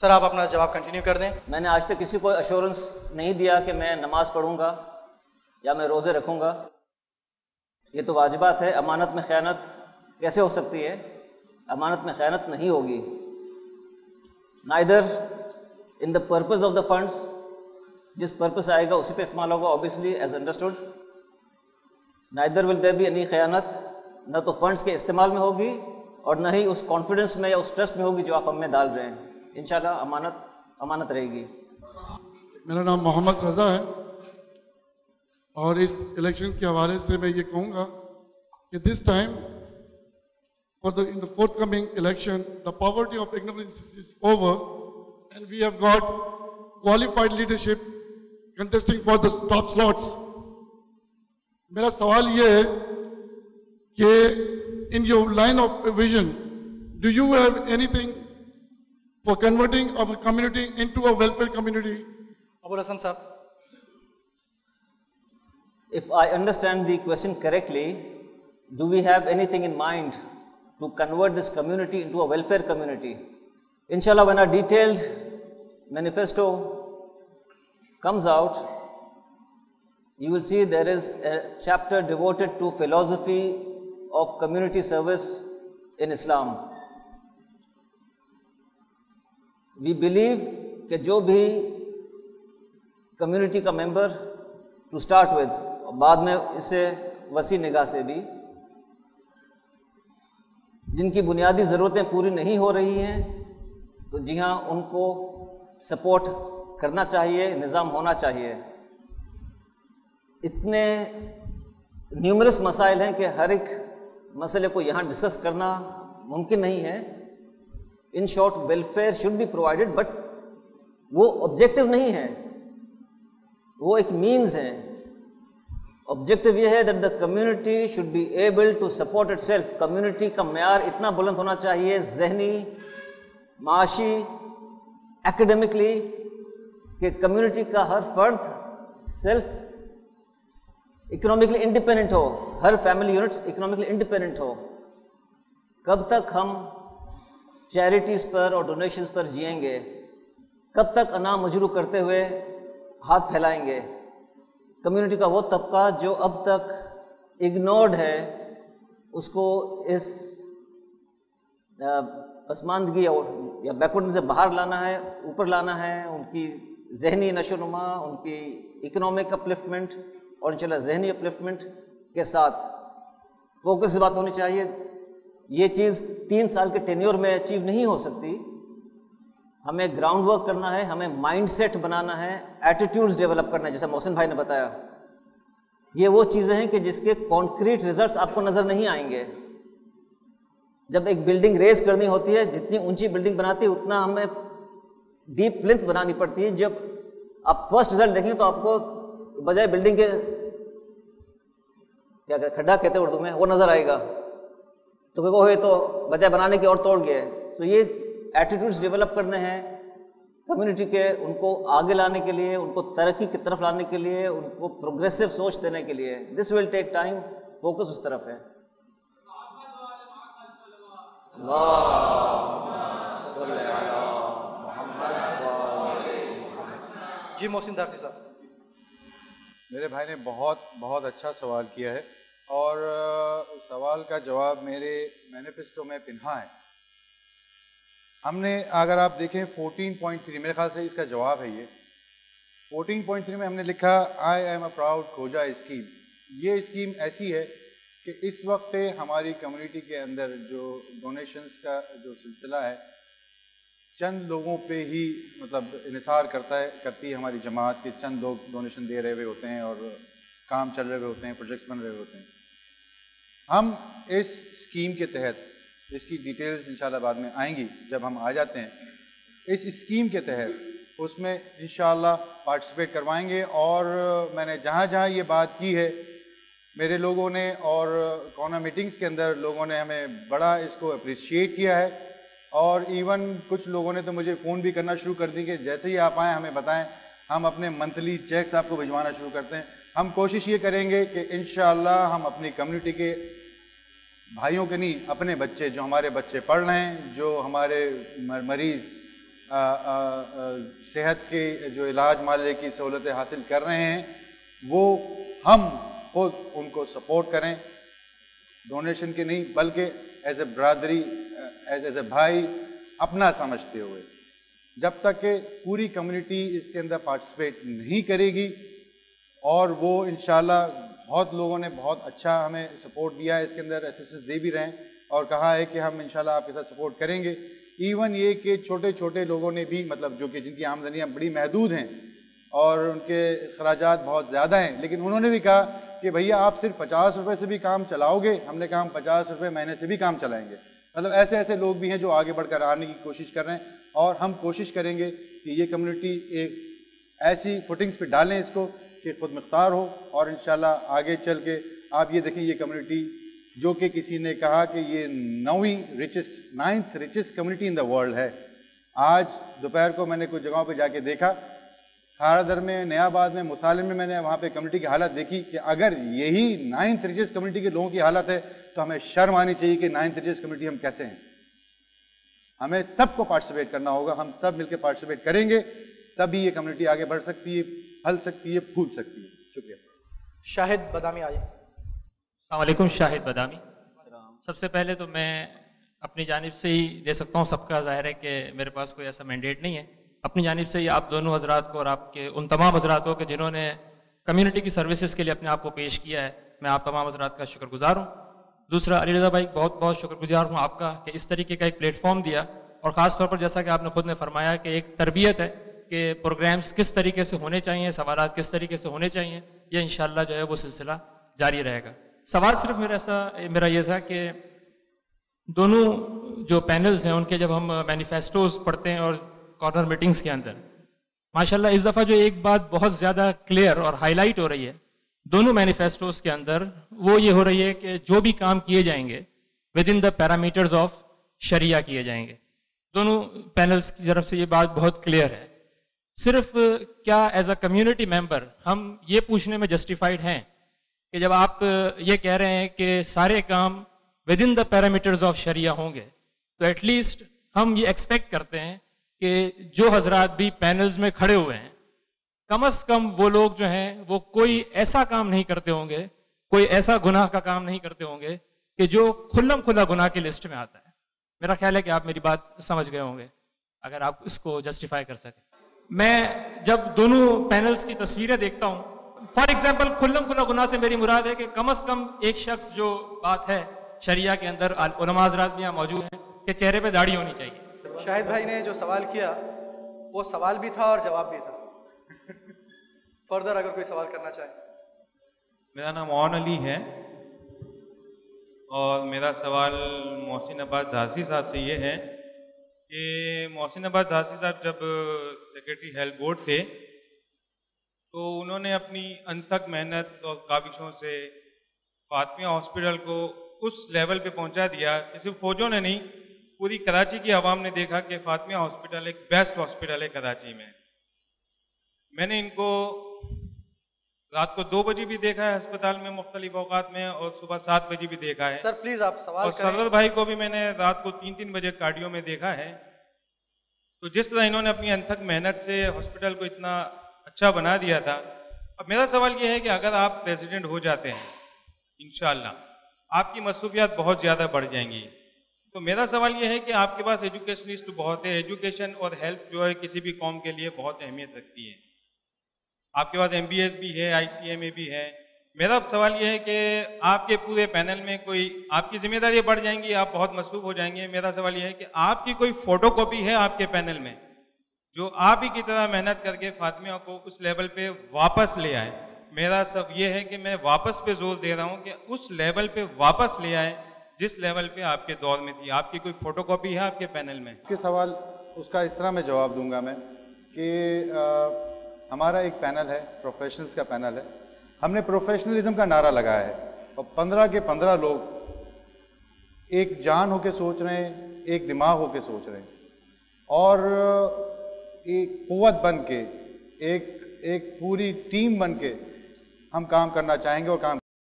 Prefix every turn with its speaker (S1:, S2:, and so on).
S1: Sir आप अपना जवाब कंटिन्यू कर दें।
S2: मैंने आज तक किसी को अश्योरेंस नहीं दिया कि मैं नमाज पढ़ूंगा या मैं रोज़े रखूंगा। ये तो वाजिबात है। अमानत में ख़यानत कैसे हो सकती है? अमानत में ख़यानत नहीं होगी। Neither in the purpose of the funds, जिस पर्पस आएगा उसी पे इस्तेमाल होगा, obviously as understood. Neither will there be any ख़यानत, न तो फंड्स के इस्तेमाल में होगी और न ही उस कॉन्फिडेंस में या उस ट्रस्ट में होगी जो आप हम में डाल रहे हैं। इंशाल्लाह अमानत रहेगी।
S3: मेरा नाम मोहम्मद रज़ा है और इस इलेक्शन के हवाले से मैं ये कहूँगा कि this time in the forthcoming election, the poverty of ignorance is over and we have got qualified leadership contesting for the top slots. मेरा सवाल ये है कि in your line of vision, do you have anything for converting our community into a welfare community?
S1: Abul Hasan साहब।
S2: If I understand the question correctly, do we have anything in mind to convert this community into a welfare community? Inshallah, when our detailed manifesto comes out, you will see there is a chapter devoted to philosophy of community service in Islam. We believe कि जो भी community का member to start with और बाद में इससे वसी निगाह से भी जिनकी बुनियादी ज़रूरतें पूरी नहीं हो रही हैं, तो जी हाँ, उनको सपोर्ट करना चाहिए, निज़ाम होना चाहिए। इतने न्यूमरस मसाइल हैं कि हर एक मसले को यहाँ डिस्कस करना मुमकिन नहीं है। In short, welfare should be provided, but वो ऑब्जेक्टिव नहीं है, वो एक मीन्स है। ऑब्जेक्टिव ये है that the community should be able to support itself. Community का म्यार इतना बुलंद होना चाहिए, जहनी, माशी, एकेडमिकली, कि कम्युनिटी का हर फर्द सेल्फ इकोनॉमिकली इंडिपेंडेंट हो, हर फैमिली यूनिट्स इकोनॉमिकली इंडिपेंडेंट हो। कब तक हम चैरिटीज़ पर और डोनेशंस पर जिएंगे? कब तक अना मजरू करते हुए हाथ फैलाएंगे? कम्युनिटी का वो तबका जो अब तक इग्नोर्ड है, उसको इस पसमानदगी या बैकवर्ड से बाहर लाना है, ऊपर लाना है। उनकी जहनी नशोनुमा, उनकी इकोनॉमिक अपलिफ्टमेंट और इंशाल्लाह जहनी अपलिफ्टमेंट के साथ फोकस बात होनी चाहिए। ये चीज़ 3 साल के टेन्योर में अचीव नहीं हो सकती। हमें ग्राउंड वर्क करना है, हमें माइंडसेट बनाना है, एटीट्यूड्स डेवलप करना है, जैसा मोहसिन भाई ने बताया। ये वो चीज़ें हैं कि जिसके कॉन्क्रीट रिजल्ट्स आपको नज़र नहीं आएंगे। जब एक बिल्डिंग रेज करनी होती है, जितनी ऊंची बिल्डिंग बनाती है उतना हमें डीप प्लिंथ बनानी पड़ती है। जब आप फर्स्ट रिजल्ट देखेंगे तो आपको बजाय बिल्डिंग के क्या खड्डा कहते हैं उर्दू में, वो नज़र आएगा। तो क्या हो, तो बजाय बनाने के और तोड़ गए। तो ये एटीट्यूड्स डेवलप करने हैं कम्युनिटी के, उनको आगे लाने के लिए, उनको तरक्की की तरफ लाने के लिए, उनको प्रोग्रेसिव सोच देने के लिए। This will take time, focus उस तरफ है।
S1: जी मोहसिन दारसी साहब।
S4: मेरे भाई ने बहुत अच्छा सवाल किया है और सवाल का जवाब मेरे मैनिफेस्टो में पिन्हा है। हमने, अगर आप देखें 14.3, मेरे ख्याल से इसका जवाब है ये 14.3 में हमने लिखा आई एम अ प्राउड खोजा स्कीम। ये स्कीम ऐसी है कि इस वक्त हमारी कम्युनिटी के अंदर जो डोनेशंस का जो सिलसिला है, चंद लोगों पे ही मतलब इन्हिसार करती है हमारी जमात के। चंद लोग डोनेशन दे रहे हुए होते हैं और काम चल रहे हुए होते हैं, प्रोजेक्ट्स बन रहे होते हैं। हम इस स्कीम के तहत, इसकी डिटेल्स इंशाल्लाह बाद में आएंगी जब हम आ जाते हैं, इस स्कीम के तहत उसमें इंशाल्लाह पार्टिसिपेट करवाएंगे। और मैंने जहाँ जहाँ ये बात की है, मेरे लोगों ने और कॉर्नर मीटिंग्स के अंदर लोगों ने हमें बड़ा इसको अप्रिशिएट किया है। और इवन कुछ लोगों ने तो मुझे फ़ोन भी करना शुरू कर दी कि जैसे ही आप आएँ हमें बताएं, हम अपने मंथली चेक्स आपको भिजवाना शुरू करते हैं। हम कोशिश ये करेंगे कि इंशाल्लाह हम अपनी कम्युनिटी के भाइयों के नहीं, अपने बच्चे, जो हमारे बच्चे पढ़ रहे हैं, जो हमारे मरीज़ सेहत के जो इलाज माले की सहूलतें हासिल कर रहे हैं, वो हम खुद उनको सपोर्ट करें, डोनेशन के नहीं बल्कि एज ए बरादरी, एज ए भाई अपना समझते हुए। जब तक कि पूरी कम्युनिटी इसके अंदर पार्टिसिपेट नहीं करेगी, और वो इंशाल्लाह बहुत लोगों ने बहुत अच्छा हमें सपोर्ट दिया है, इसके अंदर असिस्टेंस दे भी रहे हैं और कहा है कि हम इंशाल्लाह आपके साथ सपोर्ट करेंगे। इवन ये कि छोटे छोटे लोगों ने भी, मतलब जो कि जिनकी आमदनियाँ बड़ी महदूद हैं और उनके अखराजात बहुत ज़्यादा हैं, लेकिन उन्होंने भी कहा कि भैया आप सिर्फ 50 रुपये से भी काम चलाओगे। हमने कहा हम 50 रुपये महीने से भी काम चलाएंगे। मतलब ऐसे ऐसे लोग भी हैं जो आगे बढ़कर आने की कोशिश कर रहे हैं, और हम कोशिश करेंगे कि ये कम्युनिटी एक ऐसी फुटिंग्स पे डालें इसको कि खुद मुख्तार हो, और इंशाल्लाह आगे चल के आप ये देखें, ये कम्युनिटी जो कि किसी ने कहा कि ये 9th richest community in the world है। आज दोपहर को मैंने कुछ जगहों पे जाके देखा, खारादर में, नयाबाद में, मुसालिम में, मैंने वहाँ पे कम्युनिटी की हालत देखी कि अगर यही 9th रिचेस्ट कम्युनिटी के लोगों की हालत है तो हमें शर्म आनी चाहिए कि 9th रिचेस्ट कम्युनिटी हम कैसे हैं। हमें सबको पार्टिसिपेट करना होगा, हम सब मिलकर पार्टिसिपेट करेंगे, तभी ये कम्युनिटी आगे बढ़ सकती है, फल सकती है, फूल सकती है। शुक्रिया।
S1: शाहिद बदामी आइए।
S5: अस्सलाम वालेकुम, शाहिद बदामी। सबसे पहले तो मैं अपनी जानिब से ही दे सकता हूँ, सबका ज़ाहिर है कि मेरे पास कोई ऐसा मैंडेट नहीं है। अपनी जानिब से ही आप दोनों हजरात को और आपके उन तमाम हजरात को कि जिन्होंने कम्युनिटी की सर्विसेज के लिए अपने आप को पेश किया है, मैं आप तमाम हजरात का शुक्रगुजार हूँ। दूसरा, अली रज़ा भाई बहुत बहुत शुक्रगुजार हूँ आपका कि इस तरीके का एक प्लेटफॉर्म दिया, और ख़ास तौर पर जैसा कि आपने खुद ने फरमाया कि एक तरबियत है कि प्रोग्राम्स किस तरीके से होने चाहिए, सवालात किस तरीके से होने चाहिए, ये इंशाल्लाह जो है वो सिलसिला जारी रहेगा। सवाल सिर्फ मेरा ये था कि दोनों जो पैनल्स हैं उनके जब हम मैनिफेस्टोज पढ़ते हैं और कॉर्नर मीटिंग्स के अंदर, माशाल्लाह इस दफ़ा जो एक बात बहुत ज़्यादा क्लियर और हाईलाइट हो रही है दोनों मैनिफेस्टोज के अंदर, वो ये हो रही है कि जो भी काम किए जाएंगे within the parameters of शरिया किए जाएंगे। दोनों पैनल्स की तरफ से ये बात बहुत क्लियर है। सिर्फ क्या एज अ कम्युनिटी मेंबर हम ये पूछने में जस्टिफाइड हैं कि जब आप ये कह रहे हैं कि सारे काम within the parameters of शरिया होंगे, तो एटलीस्ट हम ये एक्सपेक्ट करते हैं कि जो हजरात भी पैनल्स में खड़े हुए हैं, कम से कम वो लोग जो हैं वो कोई ऐसा काम नहीं करते होंगे, कोई ऐसा गुनाह का काम नहीं करते होंगे कि जो खुल्लम खुला गुनाह की लिस्ट में आता है। मेरा ख्याल है कि आप मेरी बात समझ गए होंगे, अगर आप इसको जस्टिफाई कर सकें। मैं जब दोनों पैनल्स की तस्वीरें देखता हूँ, फॉर एग्जाम्पल खुल्लम खुला गुनाह से मेरी मुराद है कि कम से कम एक शख्स, जो बात है शरिया के अंदर उलमा हज़रात भी यहाँ मौजूद हैं, कि चेहरे पे दाढ़ी होनी चाहिए।
S1: शाहिद भाई ने जो सवाल किया वो सवाल भी था और जवाब भी था। फर्दर अगर कोई सवाल करना चाहे।
S6: मेरा नाम ओन अली है और मेरा सवाल मोहसिन अब्बास धासी साहब से ये है कि मोहसिन अब्बास धासी साहब जब सेक्रेटरी हेल्थ बोर्ड थे तो उन्होंने अपनी अनथक मेहनत और काविशों से फातिमा हॉस्पिटल को उस लेवल पे पहुंचा दिया कि सिर्फ फौजों ने नहीं, पूरी कराची की आवाम ने देखा कि फातिमा हॉस्पिटल एक बेस्ट हॉस्पिटल है कराची में। मैंने इनको रात को 2 बजे भी देखा है अस्पताल में मुख्तलिफ औकात में, और सुबह 7 बजे भी देखा है।
S1: सर प्लीज आप सवाल
S6: और
S1: करें।
S6: सरवर भाई को भी मैंने रात को 3-3 बजे कार्डियो में देखा है। तो जिस तरह इन्होंने अपनी अनथक मेहनत से हॉस्पिटल को इतना अच्छा बना दिया था, अब मेरा सवाल ये है कि अगर आप प्रेसिडेंट हो जाते हैं, इंशाल्लाह आपकी मसरूफियात बहुत ज़्यादा बढ़ जाएंगी। तो मेरा सवाल ये है कि आपके पास एजुकेशनिस्ट बहुत है, एजुकेशन और हेल्थ जो है किसी भी कौम के लिए बहुत अहमियत रखती है। आपके पास MBS भी है, ICMA भी है। मेरा सवाल ये है कि आपके पूरे पैनल में कोई, आपकी जिम्मेदारी बढ़ जाएंगी, आप बहुत मसरूफ हो जाएंगे। मेरा सवाल ये है कि आपकी कोई फोटोकॉपी है आपके पैनल में जो आप ही की तरह मेहनत करके फातिमा को उस लेवल पे वापस ले आए। मेरा सब ये है कि मैं वापस पे जोर दे रहा हूँ कि उस लेवल पे वापस ले आए जिस लेवल पे आपके दौर में थी। आपकी कोई फोटोकॉपी है आपके पैनल में?
S4: के सवाल उसका इस तरह मैं जवाब दूंगा मैं कि हमारा एक पैनल है, प्रोफेशनल्स का पैनल है। हमने प्रोफेशनलिज्म का नारा लगाया है और 15 के 15 लोग एक जान होके सोच रहे हैं, एक दिमाग होके सोच रहे हैं, और एक कुव्वत बन के, एक पूरी टीम बन के हम काम करना चाहेंगे और काम